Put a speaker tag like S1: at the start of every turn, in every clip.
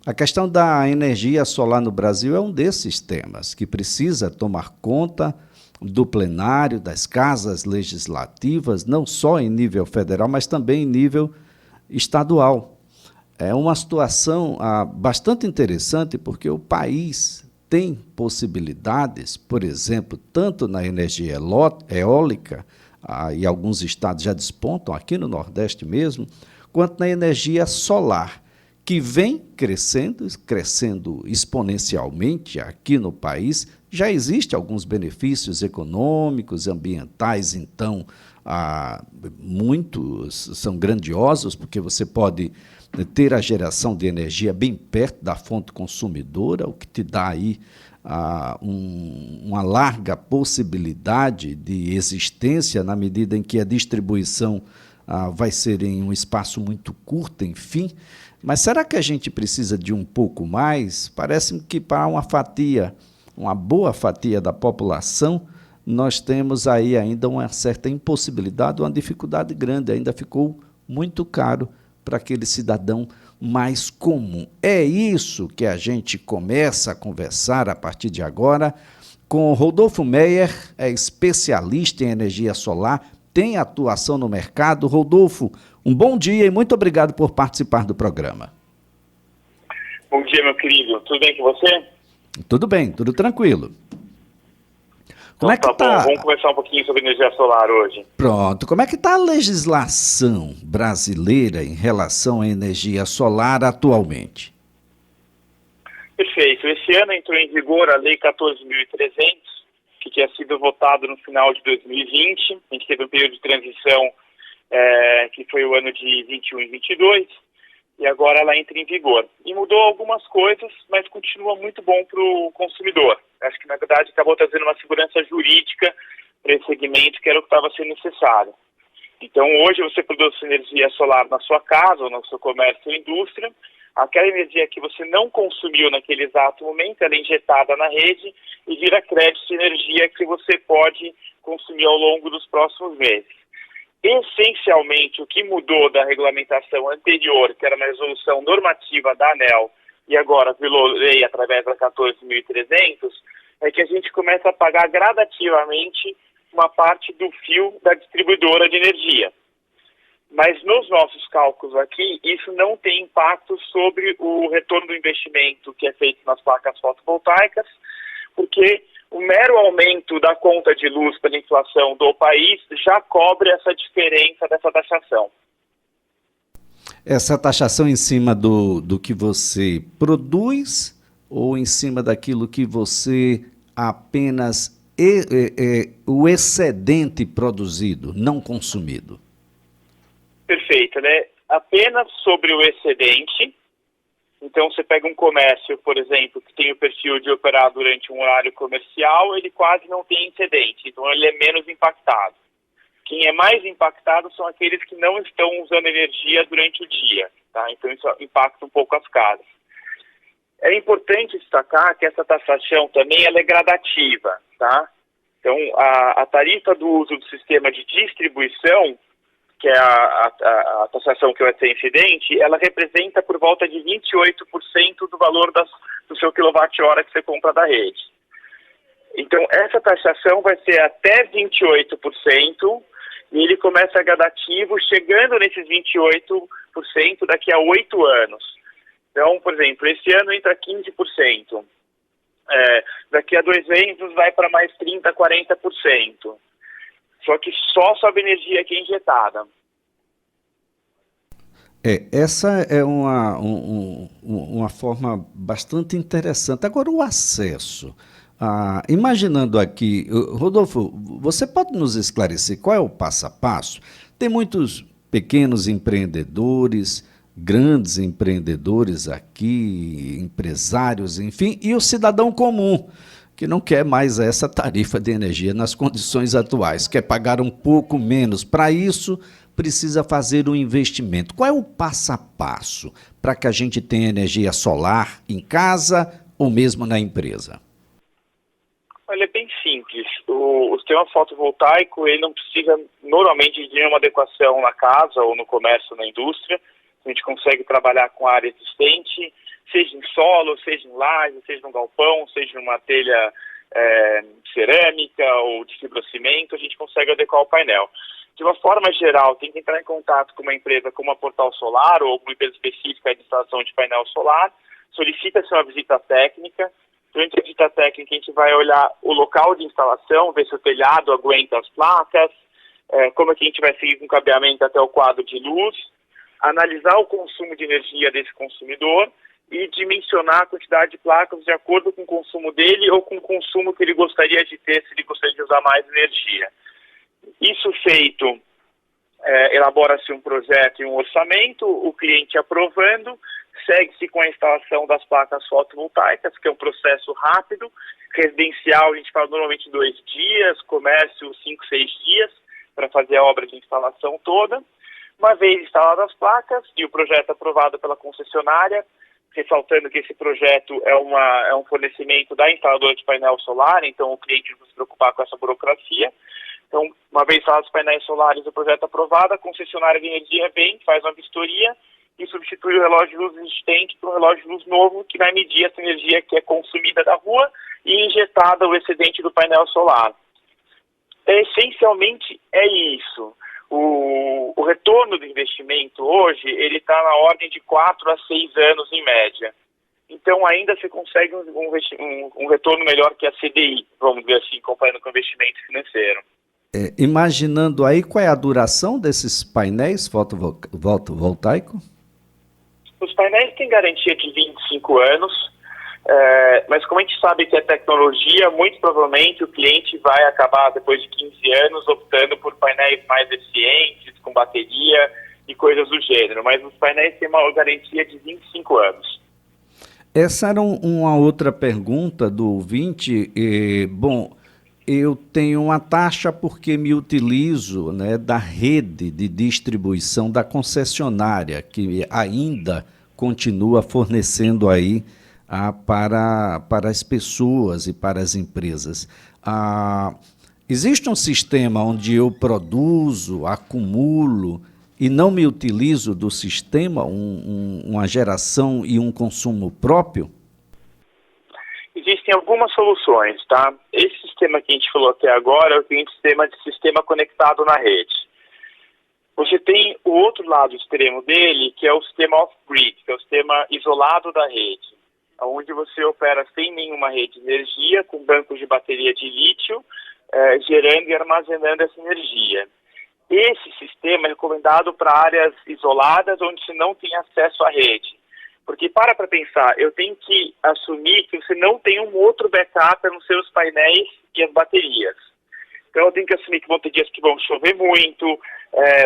S1: A questão da energia solar no Brasil é um desses temas que precisa tomar conta do plenário, das casas legislativas, não só em nível federal, mas também em nível estadual. É uma situação bastante interessante, porque o país tem possibilidades, por exemplo, tanto na energia eólica, e alguns estados já despontam, aqui no Nordeste mesmo, quanto na energia solar, que vem crescendo exponencialmente aqui no país. Já existem alguns benefícios econômicos, ambientais, então, muitos são grandiosos, porque você pode ter a geração de energia bem perto da fonte consumidora, o que te dá aí uma larga possibilidade de existência, na medida em que a distribuição vai ser em um espaço muito curto, enfim. Mas será que a gente precisa de um pouco mais? Parece-me que para uma boa fatia da população, nós temos aí ainda uma certa impossibilidade, uma dificuldade grande, ainda ficou muito caro para aquele cidadão mais comum. É isso que a gente começa a conversar a partir de agora com Rodolfo Meyer, é especialista em energia solar, tem atuação no mercado. Rodolfo, um bom dia e muito obrigado por participar do programa.
S2: Bom dia, meu querido. Tudo bem com você?
S1: Tudo bem, tudo tranquilo.
S2: Como é que tá? Bom, vamos conversar um pouquinho sobre energia solar hoje.
S1: Pronto. Como é que está a legislação brasileira em relação à energia solar atualmente?
S2: Perfeito. Esse ano entrou em vigor a Lei 14.300, que tinha sido votado no final de 2020. A gente teve um período de transição que foi o ano de 21 e 22, e agora ela entra em vigor. E mudou algumas coisas, mas continua muito bom para o consumidor. Acho que, na verdade, acabou trazendo uma segurança jurídica para esse segmento, que era o que estava sendo necessário. Então, hoje você produz energia solar na sua casa, ou no seu comércio ou indústria. Aquela energia que você não consumiu naquele exato momento, ela é injetada na rede e vira crédito de energia que você pode consumir ao longo dos próximos meses. Essencialmente, o que mudou da regulamentação anterior, que era uma resolução normativa da ANEEL, e agora virou lei através da 14.300, é que a gente começa a pagar gradativamente uma parte do fio da distribuidora de energia. Mas nos nossos cálculos aqui, isso não tem impacto sobre o retorno do investimento que é feito nas placas fotovoltaicas, porque o mero aumento da conta de luz pela inflação do país já cobre essa diferença dessa taxação.
S1: Essa taxação em cima do que você produz ou em cima daquilo que você apenas o excedente produzido, não consumido?
S2: Perfeito, né? Apenas sobre o excedente. Então, você pega um comércio, por exemplo, que tem o perfil de operar durante um horário comercial, ele quase não tem excedente, então ele é menos impactado. Quem é mais impactado são aqueles que não estão usando energia durante o dia, tá? Então isso impacta um pouco as casas. É importante destacar que essa taxação também ela é gradativa, tá? Então a tarifa do uso do sistema de distribuição, que é a taxação que vai ser incidente, ela representa por volta de 28% do valor do seu quilowatt-hora que você compra da rede. Então essa taxação vai ser até 28%, e ele começa gradativo, chegando nesses 28% daqui a 8 anos. Então, por exemplo, esse ano entra 15%. Daqui a 2 anos vai para mais 30%, 40%. Só que só sob energia que é injetada.
S1: Essa é uma forma bastante interessante. Agora, o acesso. Imaginando aqui, Rodolfo, você pode nos esclarecer qual é o passo a passo? Tem muitos pequenos empreendedores, grandes empreendedores aqui, empresários, enfim, e o cidadão comum, que não quer mais essa tarifa de energia nas condições atuais, quer pagar um pouco menos. Para isso, precisa fazer um investimento. Qual é o passo a passo para que a gente tenha energia solar em casa ou mesmo na empresa?
S2: Olha, é bem simples. O sistema fotovoltaico, ele não precisa normalmente de nenhuma adequação na casa ou no comércio, na indústria. A gente consegue trabalhar com a área existente, seja em solo, seja em laje, seja no galpão, seja numa telha cerâmica ou de fibrocimento, a gente consegue adequar o painel. De uma forma geral, tem que entrar em contato com uma empresa como a Portal Solar ou alguma empresa específica de instalação de painel solar, solicita-se uma visita técnica. Durante a visita técnica, a gente vai olhar o local de instalação, ver se o telhado aguenta as placas, como é que a gente vai seguir com o cabeamento até o quadro de luz, analisar o consumo de energia desse consumidor e dimensionar a quantidade de placas de acordo com o consumo dele ou com o consumo que ele gostaria de ter, se ele gostaria de usar mais energia. Isso feito, elabora-se um projeto e um orçamento, o cliente aprovando, segue-se com a instalação das placas fotovoltaicas, que é um processo rápido. Residencial, a gente fala normalmente 2 dias, comércio 5, 6 dias, para fazer a obra de instalação toda. Uma vez instaladas as placas e o projeto aprovado pela concessionária, ressaltando que esse projeto é um fornecimento da instaladora de painel solar, então o cliente não precisa se preocupar com essa burocracia. Então, uma vez instalados os painéis solares e o projeto aprovado, a concessionária de energia vem, faz uma vistoria e substitui o relógio de luz existente por um relógio de luz novo que vai medir essa energia que é consumida da rua e injetada o excedente do painel solar. Essencialmente é isso. O retorno do investimento hoje, ele está na ordem de 4 a 6 anos em média. Então ainda você consegue um retorno melhor que a CDI, vamos dizer assim, comparando com o investimento financeiro.
S1: Imaginando aí, qual é a duração desses painéis fotovoltaicos?
S2: Os painéis têm garantia de 25 anos, mas como a gente sabe que é tecnologia, muito provavelmente o cliente vai acabar, depois de 15 anos, optando por painéis mais eficientes, com bateria e coisas do gênero. Mas os painéis têm uma garantia de 25 anos.
S1: Essa era uma outra pergunta do ouvinte. Eu tenho uma taxa porque me utilizo, né, da rede de distribuição da concessionária, que ainda continua fornecendo aí para as pessoas e para as empresas. Existe um sistema onde eu produzo, acumulo e não me utilizo do sistema, uma geração e um consumo próprio?
S2: Existem algumas soluções, tá? Esse sistema que a gente falou até agora é o sistema conectado na rede. Você tem o outro lado extremo dele, que é o sistema off-grid, que é o sistema isolado da rede, onde você opera sem nenhuma rede de energia, com bancos de bateria de lítio, gerando e armazenando essa energia. Esse sistema é recomendado para áreas isoladas, onde você não tem acesso à rede. Porque, para pensar, eu tenho que assumir que você não tem um outro backup nos seus painéis e as baterias. Então, eu tenho que assumir que vão ter dias que vão chover muito,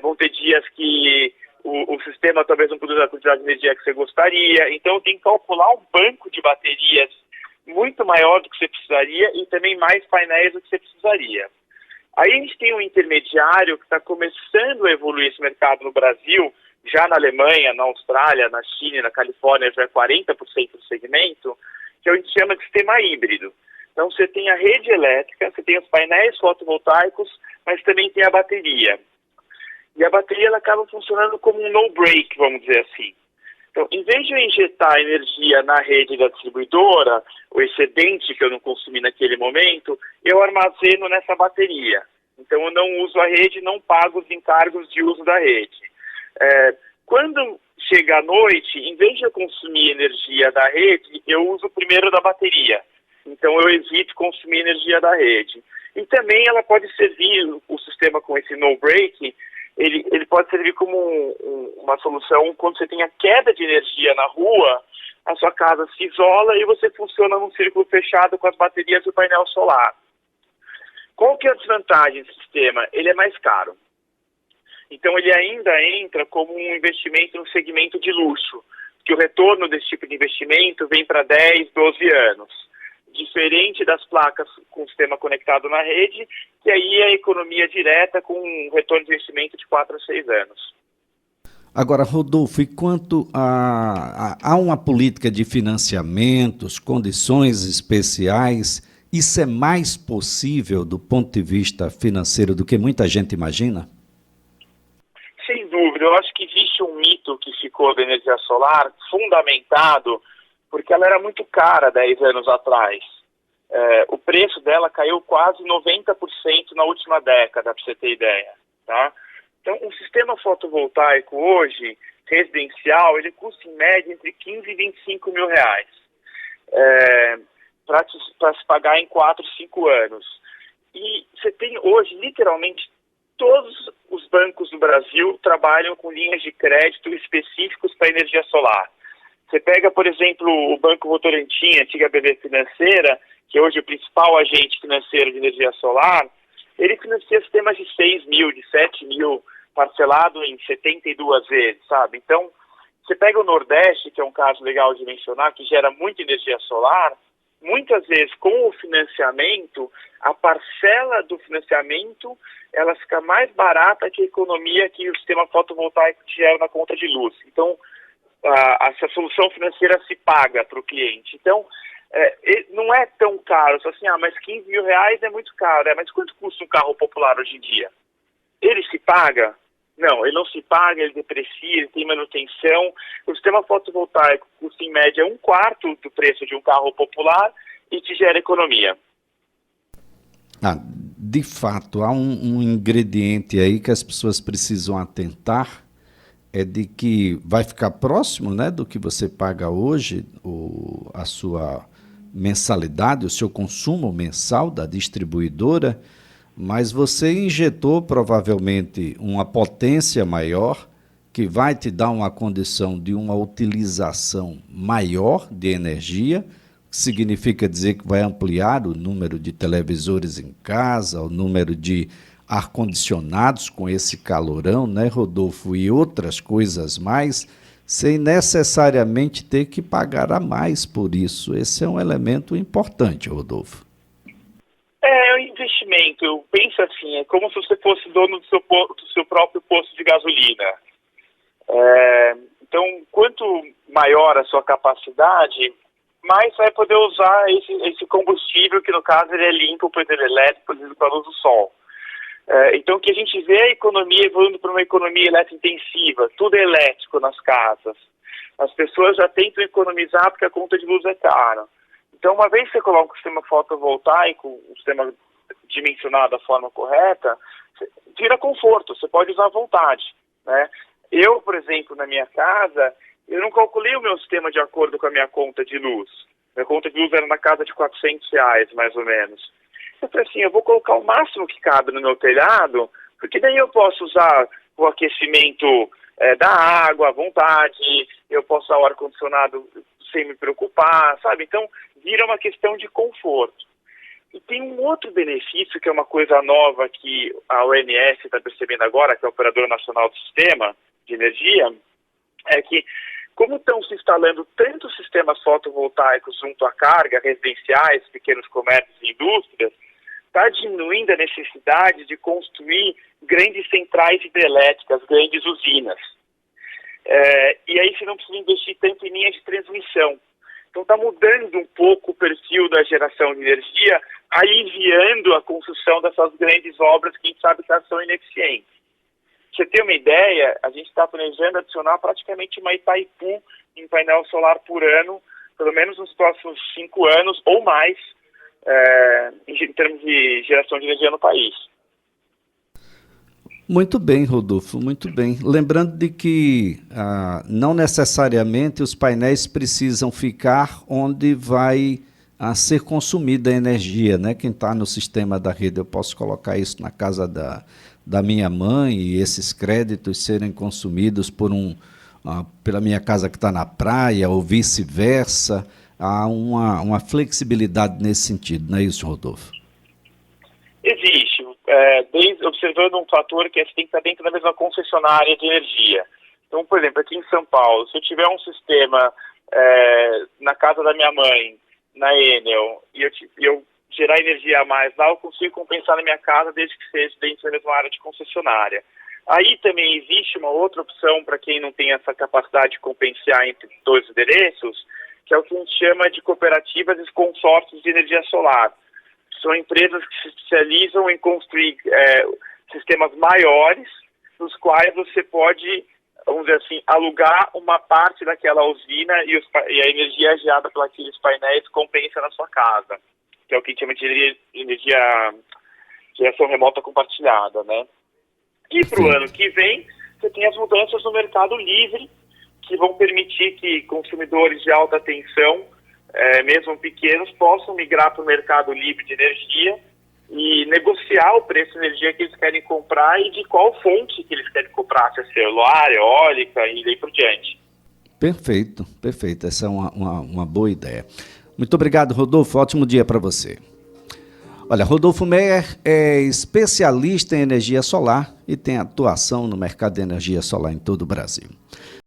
S2: vão ter dias que o sistema talvez não produza a quantidade de energia que você gostaria. Então, eu tenho que calcular um banco de baterias muito maior do que você precisaria e também mais painéis do que você precisaria. Aí a gente tem um intermediário que está começando a evoluir esse mercado no Brasil. Já na Alemanha, na Austrália, na China e na Califórnia já é 40% do segmento, que a gente chama de sistema híbrido. Então você tem a rede elétrica, você tem os painéis fotovoltaicos, mas também tem a bateria. E a bateria ela acaba funcionando como um no-break, vamos dizer assim. Então, em vez de eu injetar energia na rede da distribuidora, o excedente que eu não consumi naquele momento, eu armazeno nessa bateria. Então eu não uso a rede, não pago os encargos de uso da rede. Quando chega a noite, em vez de eu consumir energia da rede, eu uso primeiro da bateria. Então eu evito consumir energia da rede. E também ela pode servir, o sistema com esse no-break, ele pode servir como uma solução quando você tem a queda de energia na rua, a sua casa se isola e você funciona num círculo fechado com as baterias do painel solar. Qual que é a desvantagem desse sistema? Ele é mais caro. Então ele ainda entra como um investimento no segmento de luxo, que o retorno desse tipo de investimento vem para 10, 12 anos. Diferente das placas com o sistema conectado na rede, que aí é a economia direta com um retorno de investimento de 4 a 6 anos.
S1: Agora, Rodolfo, e quanto a uma política de financiamentos, condições especiais, isso é mais possível do ponto de vista financeiro do que muita gente imagina? Sem
S2: dúvida, eu acho que existe um mito que ficou da energia solar fundamentado porque ela era muito cara 10 anos atrás. O preço dela caiu quase 90% na última década, para você ter ideia. Tá? Então, um sistema fotovoltaico hoje, residencial, ele custa em média entre 15 e 25 mil reais para se pagar em 4, 5 anos. E você tem hoje, literalmente, todos os bancos do Brasil trabalham com linhas de crédito específicos para energia solar. Você pega, por exemplo, o Banco Votorantim, a antiga BB Financeira, que hoje é o principal agente financeiro de energia solar, ele financia sistemas de 6 mil, de 7 mil, parcelado em 72 vezes, sabe? Então, você pega o Nordeste, que é um caso legal de mencionar, que gera muita energia solar, muitas vezes com o financiamento, a parcela do financiamento, ela fica mais barata que a economia que o sistema fotovoltaico gera na conta de luz. Então, essa solução financeira se paga para o cliente. Então, não é tão caro, só assim, mas 15 mil reais é muito caro. Mas quanto custa um carro popular hoje em dia? Ele se paga? Não, ele não se paga, ele deprecia, ele tem manutenção. O sistema fotovoltaico custa em média 1/4 do preço de um carro popular e te gera economia.
S1: De fato, há um ingrediente aí que as pessoas precisam atentar, é de que vai ficar próximo, né, do que você paga hoje, a sua mensalidade, o seu consumo mensal da distribuidora, mas você injetou provavelmente uma potência maior que vai te dar uma condição de uma utilização maior de energia, significa dizer que vai ampliar o número de televisores em casa, o número de ar-condicionados com esse calorão, né, Rodolfo, e outras coisas mais, sem necessariamente ter que pagar a mais por isso. Esse é um elemento importante, Rodolfo.
S2: É um investimento. Eu penso assim, é como se você fosse dono do seu próprio posto de gasolina. Então, quanto maior a sua capacidade, mais vai poder usar esse combustível, que no caso ele é limpo por elétrico, produzido pela luz do sol. Então, o que a gente vê é a economia evoluindo para uma economia eletrointensiva, tudo é elétrico nas casas. As pessoas já tentam economizar porque a conta de luz é cara. Então, uma vez que você coloca o sistema fotovoltaico, o sistema dimensionado da forma correta, vira conforto, você pode usar à vontade, né? Eu, por exemplo, na minha casa, eu não calculei o meu sistema de acordo com a minha conta de luz. Minha conta de luz era na casa de R$400, mais ou menos. Eu falei assim, eu vou colocar o máximo que cabe no meu telhado, porque daí eu posso usar o aquecimento da água à vontade, eu posso usar o ar-condicionado sem me preocupar, sabe? Então, vira uma questão de conforto. E tem um outro benefício, que é uma coisa nova que a ONS está percebendo agora, que é a Operadora Nacional do Sistema de Energia, é que, como estão se instalando tantos sistemas fotovoltaicos junto à carga, residenciais, pequenos comércios e indústrias, está diminuindo a necessidade de construir grandes centrais hidrelétricas, grandes usinas. E aí você não precisa investir tanto em linhas de transmissão. Então está mudando um pouco o perfil da geração de energia, aliviando a construção dessas grandes obras que a gente sabe que elas são ineficientes. Pra você ter uma ideia, a gente está planejando adicionar praticamente uma Itaipu em painel solar por ano, pelo menos nos próximos 5 anos ou mais, em termos de geração de energia no país.
S1: Muito bem, Rodolfo, muito bem. Lembrando de que não necessariamente os painéis precisam ficar onde vai ser consumida a energia, né? Quem está no sistema da rede, eu posso colocar isso na casa da minha mãe e esses créditos serem consumidos pela minha casa que está na praia ou vice-versa. Há uma flexibilidade nesse sentido, não é isso, Rodolfo?
S2: Existe, observando um fator que é você tem que estar dentro da mesma concessionária de energia. Então, por exemplo, aqui em São Paulo, se eu tiver um sistema na casa da minha mãe, na Enel, e eu gerar energia a mais lá, eu consigo compensar na minha casa desde que seja dentro da mesma área de concessionária. Aí também existe uma outra opção para quem não tem essa capacidade de compensar entre dois endereços, que é o que a gente chama de cooperativas e consórcios de energia solar. São empresas que se especializam em construir sistemas maiores, nos quais você pode vamos dizer assim, alugar uma parte daquela usina e a energia gerada por aqueles painéis compensa na sua casa, que é o que a gente chama de geração remota compartilhada, né? E para o ano que vem, você tem as mudanças no mercado livre, que vão permitir que consumidores de alta tensão, mesmo pequenos, possam migrar para o mercado livre de energia e negociar o preço de energia que eles querem comprar e de qual fonte que eles querem comprar, se é celular, eólica e daí por diante.
S1: Perfeito, perfeito. Essa é uma boa ideia. Muito obrigado, Rodolfo. Ótimo dia para você. Olha, Rodolfo Meyer é especialista em energia solar e tem atuação no mercado de energia solar em todo o Brasil.